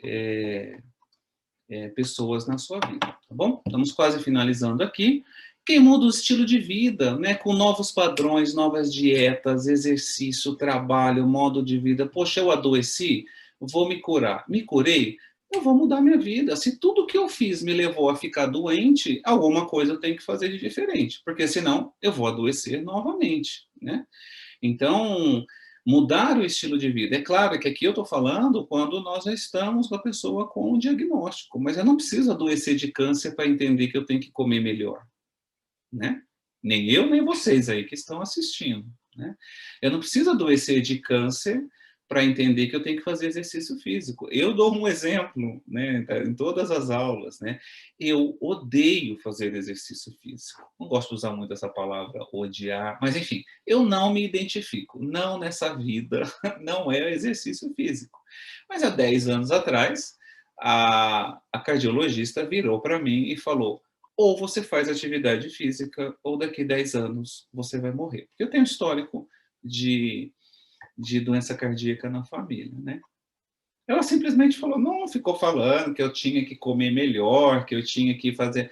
pessoas na sua vida, tá bom? Estamos quase finalizando aqui. Quem muda o estilo de vida, né, com novos padrões, novas dietas, exercício, trabalho, modo de vida. Poxa, eu adoeci, vou me curar. Me curei, eu vou mudar minha vida. Se tudo que eu fiz me levou a ficar doente, alguma coisa eu tenho que fazer de diferente, porque senão eu vou adoecer novamente, né? Então, mudar o estilo de vida. É claro que aqui eu estou falando quando nós já estamos com a pessoa com um diagnóstico, mas eu não preciso adoecer de câncer para entender que eu tenho que comer melhor, né? Nem eu, nem vocês aí que estão assistindo, né? Eu não preciso adoecer de câncer para entender que eu tenho que fazer exercício físico. Eu dou um exemplo, né, em todas as aulas, né? Eu odeio fazer exercício físico. Não gosto de usar muito essa palavra odiar, mas enfim, eu não me identifico. Não nessa vida, não é exercício físico. Mas há 10 anos atrás, a cardiologista virou para mim e falou: ou você faz atividade física, ou daqui 10 anos você vai morrer. Porque eu tenho um histórico de doença cardíaca na família, né? Ela simplesmente falou, não ficou falando que eu tinha que comer melhor, que eu tinha que fazer.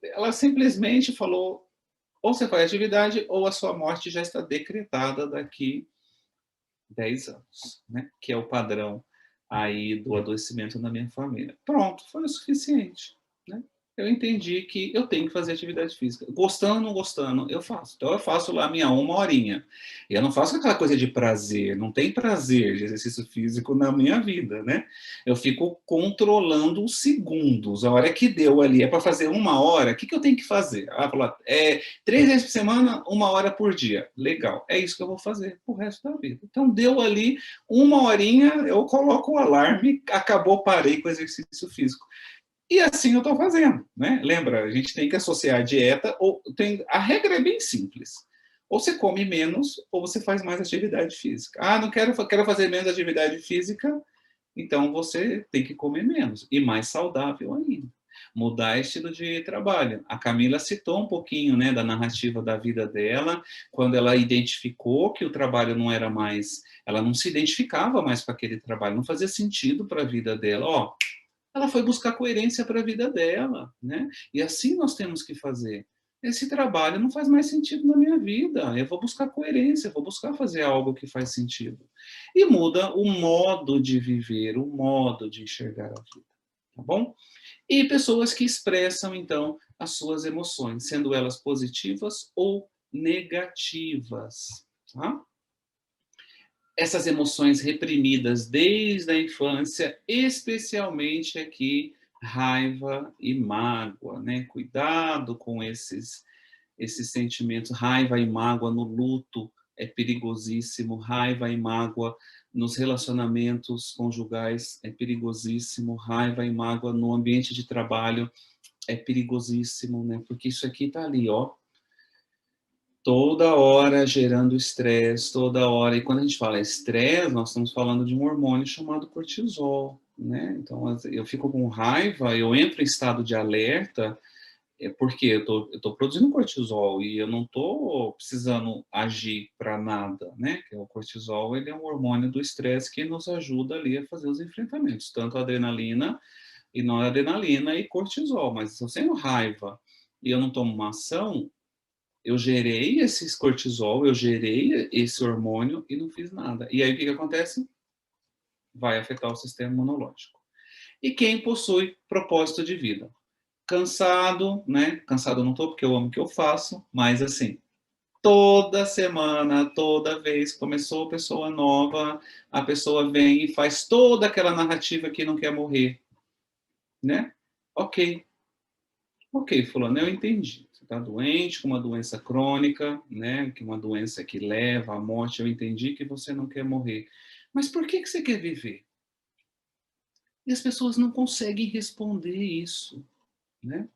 Ela simplesmente falou, ou você faz atividade, ou a sua morte já está decretada daqui 10 anos, né? Que é o padrão aí do adoecimento na minha família. Pronto, foi o suficiente, né? Eu entendi que eu tenho que fazer atividade física. Gostando ou não gostando, eu faço. Então, eu faço lá minha 1 horinha. E eu não faço aquela coisa de prazer. Não tem prazer de exercício físico na minha vida, né? Eu fico controlando os segundos. A hora que deu ali é para fazer 1 hora, o que eu tenho que fazer? Ah, falar, 3 vezes por semana, 1 hora por dia. Legal. É isso que eu vou fazer o resto da vida. Então, deu ali 1 horinha, eu coloco o alarme, acabou, parei com o exercício físico. E assim eu estou fazendo, né? Lembra, a gente tem que associar a dieta, a regra é bem simples. Ou você come menos, ou você faz mais atividade física. Ah, não quero fazer menos atividade física, então você tem que comer menos, e mais saudável ainda. Mudar estilo de trabalho. A Camila citou um pouquinho, né, da narrativa da vida dela, quando ela identificou que o trabalho não era mais, ela não se identificava mais com aquele trabalho, não fazia sentido para a vida dela. Ó, ela foi buscar coerência para a vida dela, né? E assim nós temos que fazer. Esse trabalho não faz mais sentido na minha vida. Eu vou buscar coerência, eu vou buscar fazer algo que faz sentido. E muda o modo de viver, o modo de enxergar a vida, tá bom? E pessoas que expressam, então, as suas emoções, sendo elas positivas ou negativas, tá? Essas emoções reprimidas desde a infância, especialmente aqui raiva e mágoa, né? Cuidado com esses sentimentos, raiva e mágoa no luto é perigosíssimo, raiva e mágoa nos relacionamentos conjugais é perigosíssimo, raiva e mágoa no ambiente de trabalho é perigosíssimo, né? Porque isso aqui tá ali, ó, toda hora gerando estresse, toda hora. E quando a gente fala estresse, nós estamos falando de um hormônio chamado cortisol, né? Então, eu fico com raiva, eu entro em estado de alerta, porque eu tô produzindo cortisol e eu não estou precisando agir para nada, né? Que o cortisol, ele é um hormônio do estresse que nos ajuda ali a fazer os enfrentamentos, tanto adrenalina e noradrenalina e cortisol. Mas se eu tenho raiva e eu não tomo uma ação, eu gerei esse cortisol, eu gerei esse hormônio e não fiz nada. E aí o que acontece? Vai afetar o sistema imunológico. E quem possui propósito de vida? Cansado, né? Cansado eu não tô porque eu amo o que eu faço, mas assim, toda semana, toda vez começou pessoa nova, a pessoa vem e faz toda aquela narrativa que não quer morrer, né? Ok, ok, fulano, eu entendi. Você está doente com uma doença crônica, né? Que uma doença que leva à morte. Eu entendi que você não quer morrer. Mas por que você quer viver? E as pessoas não conseguem responder isso, né?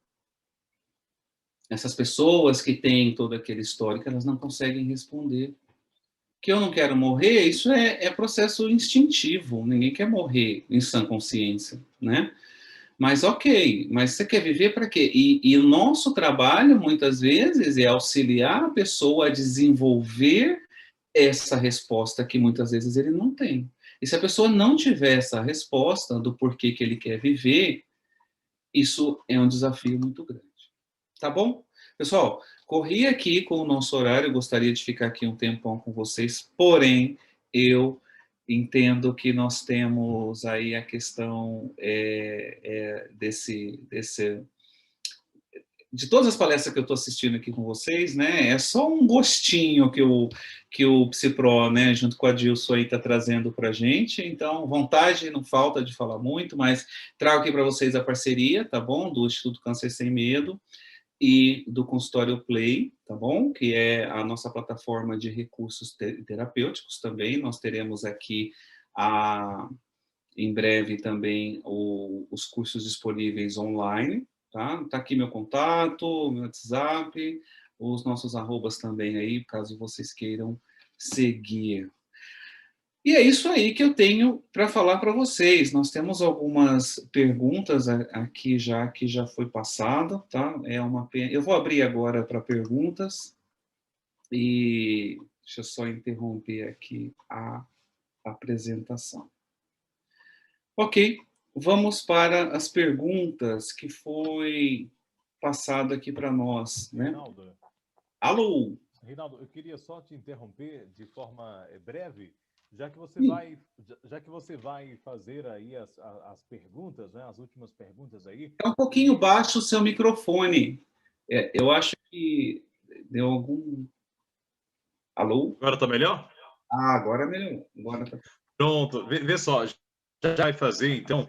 Essas pessoas que têm todo aquele histórico, elas não conseguem responder. Que eu não quero morrer, isso é processo instintivo. Ninguém quer morrer em sã consciência, né? Mas ok, mas você quer viver para quê? E o nosso trabalho, muitas vezes, é auxiliar a pessoa a desenvolver essa resposta que muitas vezes ele não tem. E se a pessoa não tiver essa resposta do porquê que ele quer viver, isso é um desafio muito grande. Tá bom? Pessoal, corri aqui com o nosso horário, gostaria de ficar aqui um tempão com vocês, porém, eu entendo que nós temos aí a questão de todas as palestras que eu estou assistindo aqui com vocês, né, é só um gostinho que o Psipro, né, junto com a Dilson aí está trazendo para a gente, então vontade não falta de falar muito, mas trago aqui para vocês a parceria, tá bom, do Instituto Câncer Sem Medo, e do Consultório Play, tá bom? Que é a nossa plataforma de recursos terapêuticos também. Nós teremos aqui em breve também os cursos disponíveis online, tá? Tá aqui meu contato, meu WhatsApp, os nossos arrobas também aí, caso vocês queiram seguir. E é isso aí que eu tenho para falar para vocês. Nós temos algumas perguntas aqui já que já foi passada, tá? É uma pena. Eu vou abrir agora para perguntas e deixa eu só interromper aqui a apresentação. Ok, vamos para as perguntas que foi passado aqui para nós, né? Reinaldo, Alô? Reinaldo, eu queria só te interromper de forma breve, Sim. já que você vai fazer aí as perguntas, né, as últimas perguntas aí, É um pouquinho baixo o seu microfone. Eu acho que deu algum. Alô? agora está melhor? Ah, agora melhorou. Agora tá... Pronto, vê só, já vai fazer então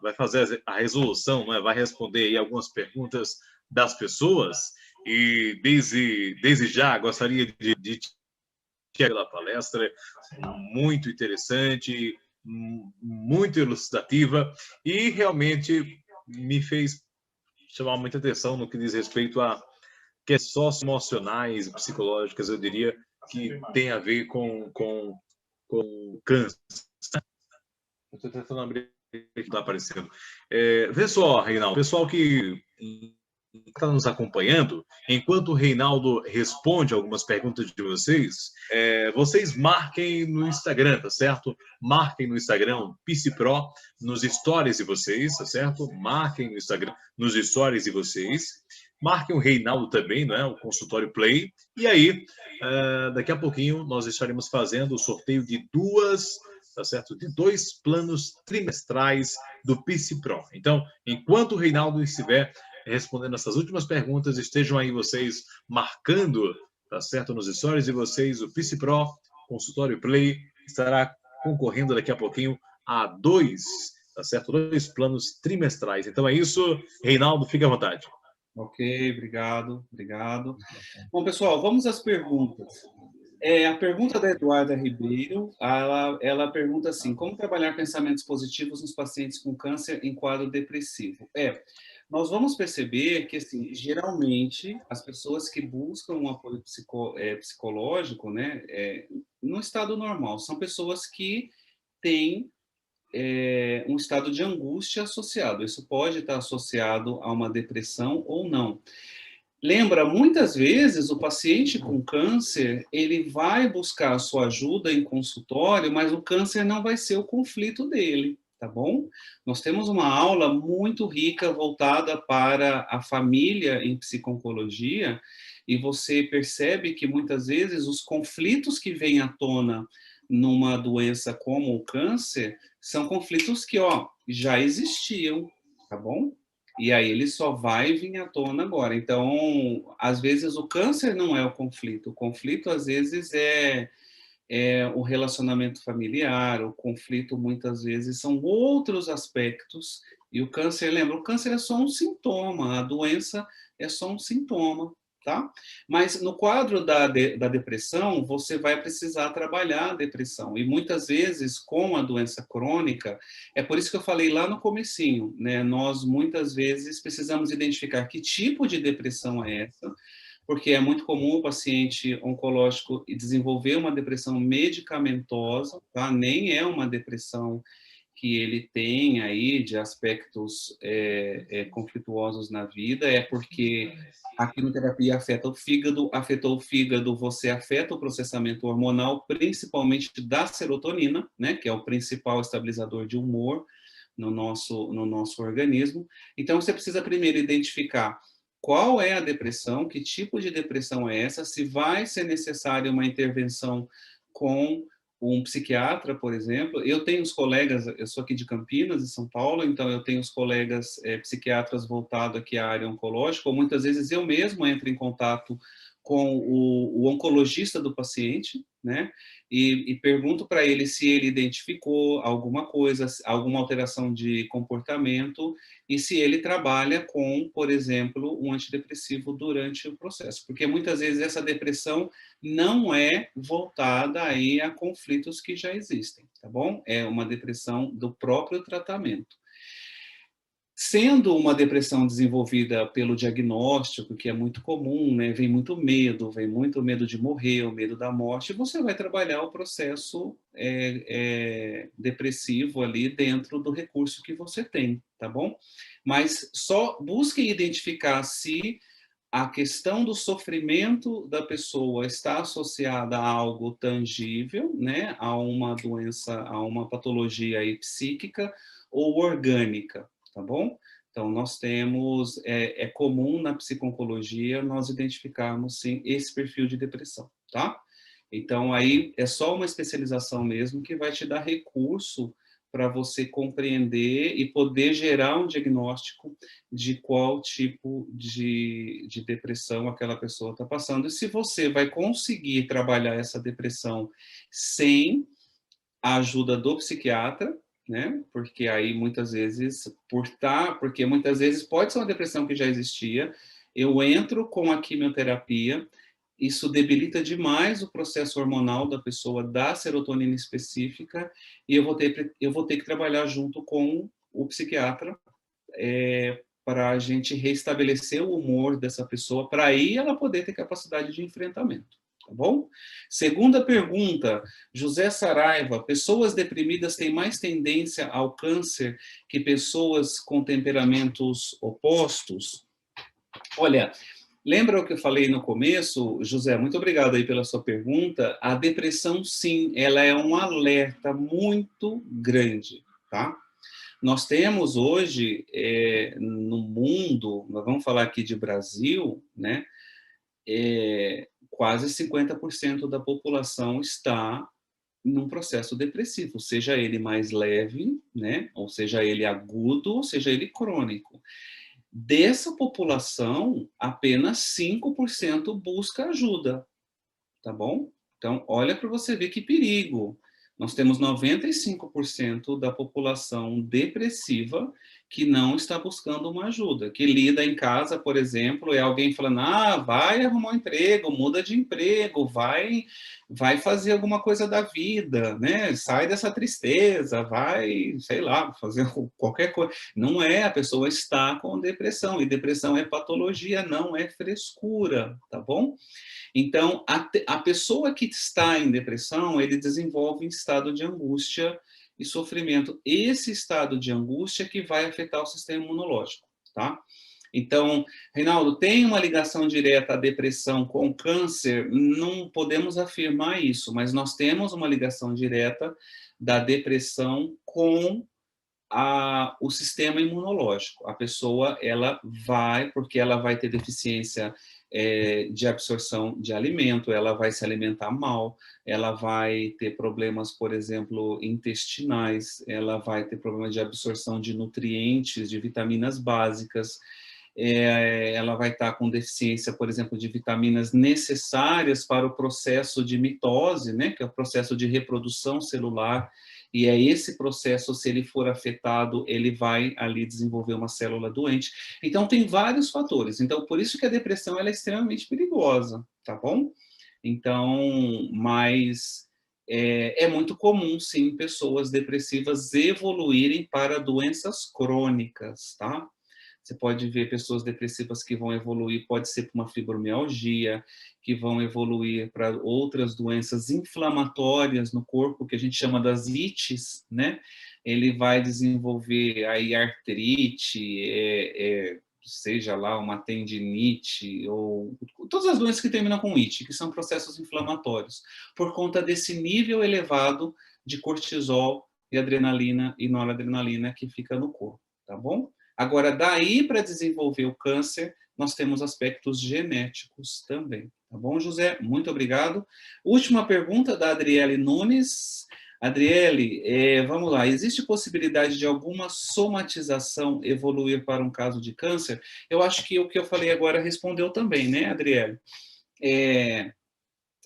vai fazer a resolução, né? Vai responder aí algumas perguntas das pessoas e desde já gostaria de te pela palestra, muito interessante, muito elucidativa e realmente me fez chamar muita atenção no que diz respeito a questões socioemocionais e psicológicas, eu diria, que tem a ver com câncer. Estou tentando abrir está aparecendo. Vê só, Reinaldo, pessoal que está nos acompanhando, enquanto o Reinaldo responde algumas perguntas de vocês, vocês marquem no Instagram, tá certo? Marquem no Instagram o PsiPro nos stories de vocês, tá certo? Marquem no Instagram nos stories de vocês. Marquem o Reinaldo também, né? O Consultório Play. E aí, daqui a pouquinho, nós estaremos fazendo o sorteio de tá certo? De 2 planos trimestrais do PsiPro. Então, enquanto o Reinaldo estiver respondendo essas últimas perguntas, estejam aí vocês marcando, tá certo, nos stories de vocês, o PsiPro Consultório Play estará concorrendo daqui a pouquinho a 2, tá certo, 2 planos trimestrais. Então é isso, Reinaldo, fique à vontade. Ok, obrigado, obrigado. Bom, pessoal, vamos às perguntas. A pergunta da Eduarda Ribeiro, ela pergunta assim, como trabalhar pensamentos positivos nos pacientes com câncer em quadro depressivo? Nós vamos perceber que, assim, geralmente, as pessoas que buscam um apoio psicológico, né, no estado normal, são pessoas que têm um estado de angústia associado. Isso pode estar associado a uma depressão ou não. Lembra, muitas vezes o paciente com câncer, ele vai buscar a sua ajuda em consultório, mas o câncer não vai ser o conflito dele, tá bom? Nós temos uma aula muito rica voltada para a família em psico-oncologia, e você percebe que muitas vezes os conflitos que vêm à tona numa doença como o câncer são conflitos que, ó, já existiam, tá bom? E aí ele só vai vir à tona agora. Então, às vezes o câncer não é o conflito às vezes é o relacionamento familiar, o conflito muitas vezes são outros aspectos. E o câncer, lembra, o câncer é só um sintoma, a doença é só um sintoma, tá? Mas no quadro da depressão, você vai precisar trabalhar a depressão. E muitas vezes, com a doença crônica, é por isso que eu falei lá no comecinho, né? Nós muitas vezes precisamos identificar que tipo de depressão é essa, porque é muito comum o paciente oncológico desenvolver uma depressão medicamentosa, tá? Nem é uma depressão que ele tem aí de aspectos conflituosos na vida, é porque a quimioterapia afetou o fígado, você afeta o processamento hormonal, principalmente da serotonina, né, que é o principal estabilizador de humor no nosso organismo. Então, você precisa primeiro identificar qual é a depressão, que tipo de depressão é essa, se vai ser necessária uma intervenção com um psiquiatra, por exemplo. Eu tenho os colegas, eu sou aqui de Campinas, de São Paulo, então eu tenho os colegas psiquiatras voltados aqui à área oncológica, ou muitas vezes eu mesmo entro em contato com o oncologista do paciente, né? E pergunto para ele se ele identificou alguma coisa, alguma alteração de comportamento e se ele trabalha com, por exemplo, um antidepressivo durante o processo, porque muitas vezes essa depressão não é voltada aí a conflitos que já existem, tá bom? É uma depressão do próprio tratamento. Sendo uma depressão desenvolvida pelo diagnóstico, que é muito comum, né? Vem muito medo de morrer, o medo da morte, você vai trabalhar o processo depressivo ali dentro do recurso que você tem, tá bom? Mas só busque identificar se a questão do sofrimento da pessoa está associada a algo tangível, né? A uma doença, a uma patologia aí psíquica ou orgânica, tá bom? Então, nós temos, é comum na psico-oncologia nós identificarmos, sim, esse perfil de depressão, tá? Então, aí é só uma especialização mesmo que vai te dar recurso para você compreender e poder gerar um diagnóstico de qual tipo de depressão aquela pessoa está passando. E se você vai conseguir trabalhar essa depressão sem a ajuda do psiquiatra, né? Porque aí muitas vezes, porque muitas vezes pode ser uma depressão que já existia, eu entro com a quimioterapia, isso debilita demais o processo hormonal da pessoa, da serotonina específica, e eu vou ter que trabalhar junto com o psiquiatra para a gente restabelecer o humor dessa pessoa, para aí ela poder ter capacidade de enfrentamento, Tá bom? Segunda pergunta, José Saraiva, pessoas deprimidas têm mais tendência ao câncer que pessoas com temperamentos opostos? Olha, lembra o que eu falei no começo, José? Muito obrigado aí pela sua pergunta. A depressão, sim, ela é um alerta muito grande, tá? Nós temos hoje, no mundo, nós vamos falar aqui de Brasil, né? Quase 50% da população está num processo depressivo, seja ele mais leve, né? Ou seja ele agudo, ou seja ele crônico. Dessa população, apenas 5% busca ajuda, tá bom? Então, olha para você ver que perigo. Nós temos 95% da população depressiva que não está buscando uma ajuda, que lida em casa, por exemplo, é alguém falando, vai arrumar um emprego, muda de emprego, vai fazer alguma coisa da vida, né? Sai dessa tristeza, vai, sei lá, fazer qualquer coisa. Não é, a pessoa está com depressão, e depressão é patologia, não é frescura, tá bom? Então, a pessoa que está em depressão, ele desenvolve um estado de angústia e sofrimento. Esse estado de angústia que vai afetar o sistema imunológico, tá? Então, Reinaldo, tem uma ligação direta à depressão com câncer? Não podemos afirmar isso, mas nós temos uma ligação direta da depressão com o sistema imunológico. A pessoa, ela vai, porque ela vai ter deficiência de absorção de alimento, ela vai se alimentar mal, ela vai ter problemas, por exemplo, intestinais, ela vai ter problemas de absorção de nutrientes, de vitaminas básicas, ela vai estar com deficiência, por exemplo, de vitaminas necessárias para o processo de mitose, né, que é o processo de reprodução celular, e é esse processo, se ele for afetado, ele vai ali desenvolver uma célula doente. Então, tem vários fatores. Então, por isso que a depressão ela é extremamente perigosa, tá bom? Então, mas é muito comum, sim, pessoas depressivas evoluírem para doenças crônicas, tá? Você pode ver pessoas depressivas que vão evoluir, pode ser para uma fibromialgia, que vão evoluir para outras doenças inflamatórias no corpo, que a gente chama das ites, né? Ele vai desenvolver aí artrite, seja lá uma tendinite, ou todas as doenças que terminam com ite, que são processos inflamatórios, por conta desse nível elevado de cortisol e adrenalina e noradrenalina que fica no corpo, tá bom? Agora, daí para desenvolver o câncer, nós temos aspectos genéticos também. Tá bom, José? Muito obrigado. Última pergunta da Adriele Nunes. Adriele, vamos lá. Existe possibilidade de alguma somatização evoluir para um caso de câncer? Eu acho que o que eu falei agora respondeu também, né, Adriele?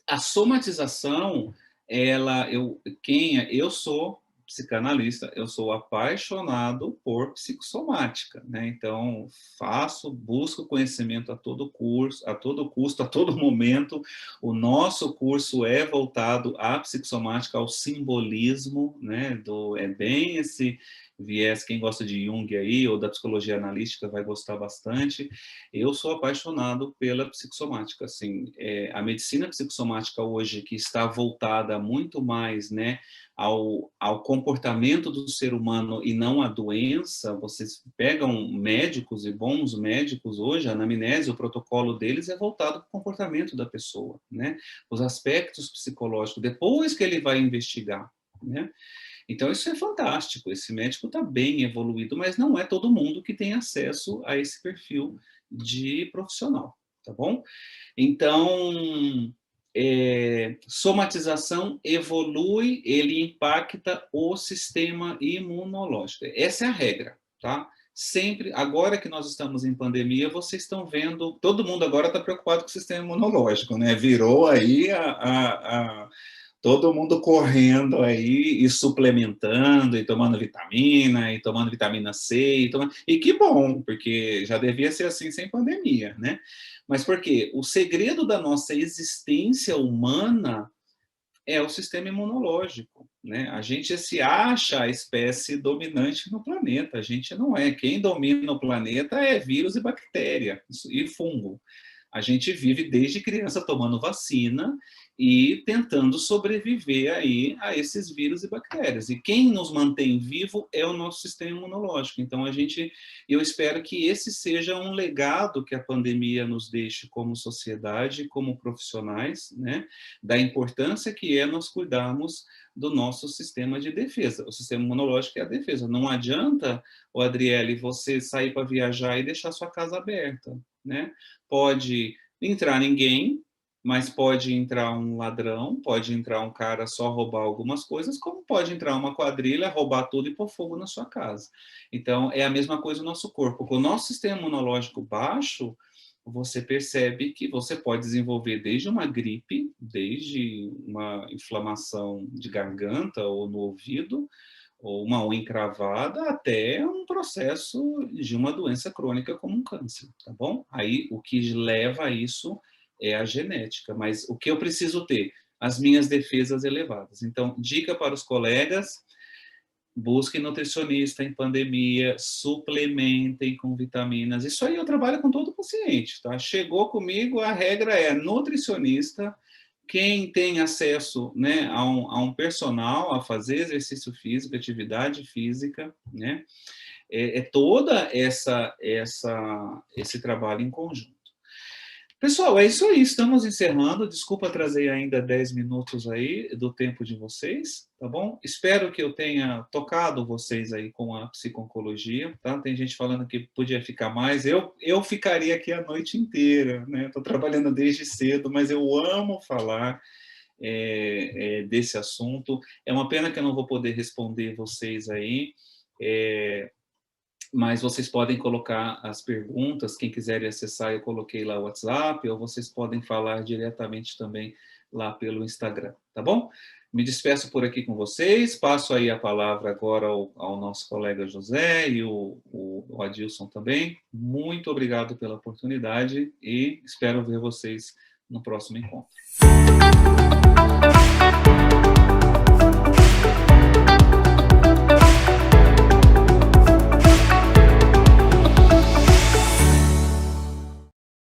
A somatização, eu sou psicanalista, eu sou apaixonado por psicossomática, né? Então, busco conhecimento a todo curso, a todo custo, a todo momento. O nosso curso é voltado à psicossomática, ao simbolismo, né? É bem esse viés, quem gosta de Jung aí, ou da psicologia analítica, vai gostar bastante. Eu sou apaixonado pela psicossomática, assim, a medicina psicossomática hoje, que está voltada muito mais, né, ao comportamento do ser humano e não à doença. Vocês pegam médicos e bons médicos hoje, a anamnese, o protocolo deles é voltado para o comportamento da pessoa, né, os aspectos psicológicos, depois que ele vai investigar, né. Então, isso é fantástico, esse médico está bem evoluído, mas não é todo mundo que tem acesso a esse perfil de profissional, tá bom? Então, somatização evolui, ele impacta o sistema imunológico. Essa é a regra, tá? Sempre, agora que nós estamos em pandemia, vocês estão vendo, todo mundo agora está preocupado com o sistema imunológico, né? Virou aí todo mundo correndo aí e suplementando e tomando vitamina C, e que bom, porque já devia ser assim sem pandemia, né? Mas por quê? O segredo da nossa existência humana é o sistema imunológico, né? A gente se acha a espécie dominante no planeta, a gente não é. Quem domina o planeta é vírus e bactéria e fungo. A gente vive desde criança tomando vacina e tentando sobreviver aí a esses vírus e bactérias. E quem nos mantém vivo é o nosso sistema imunológico. Então, eu espero que esse seja um legado que a pandemia nos deixe como sociedade, como profissionais, né? Da importância que é nós cuidarmos do nosso sistema de defesa. O sistema imunológico é a defesa. Não adianta, o Adriele, você sair para viajar e deixar sua casa aberta, né? Pode entrar ninguém, mas pode entrar um ladrão, pode entrar um cara só roubar algumas coisas, como pode entrar uma quadrilha, roubar tudo e pôr fogo na sua casa. Então, é a mesma coisa no nosso corpo. Com o nosso sistema imunológico baixo, você percebe que você pode desenvolver desde uma gripe, desde uma inflamação de garganta ou no ouvido, ou uma unha encravada, até um processo de uma doença crônica como um câncer, tá bom? Aí, o que leva a isso é a genética, mas o que eu preciso ter? As minhas defesas elevadas. Então, dica para os colegas: busquem nutricionista em pandemia, suplementem com vitaminas. Isso aí eu trabalho com todo paciente, tá? Chegou comigo, a regra é nutricionista. Quem tem acesso, né, a um personal, a fazer exercício físico, atividade física, né? Toda esse trabalho em conjunto. Pessoal, é isso aí, estamos encerrando. Desculpa trazer ainda 10 minutos aí do tempo de vocês, tá bom? Espero que eu tenha tocado vocês aí com a psico-oncologia, tá? Tem gente falando que podia ficar mais, eu ficaria aqui a noite inteira, né? Estou trabalhando desde cedo, mas eu amo falar desse assunto. É uma pena que eu não vou poder responder vocês aí, mas vocês podem colocar as perguntas, quem quiser acessar, eu coloquei lá o WhatsApp, ou vocês podem falar diretamente também lá pelo Instagram, tá bom? Me despeço por aqui com vocês, passo aí a palavra agora ao nosso colega José e o Adilson também. Muito obrigado pela oportunidade e espero ver vocês no próximo encontro.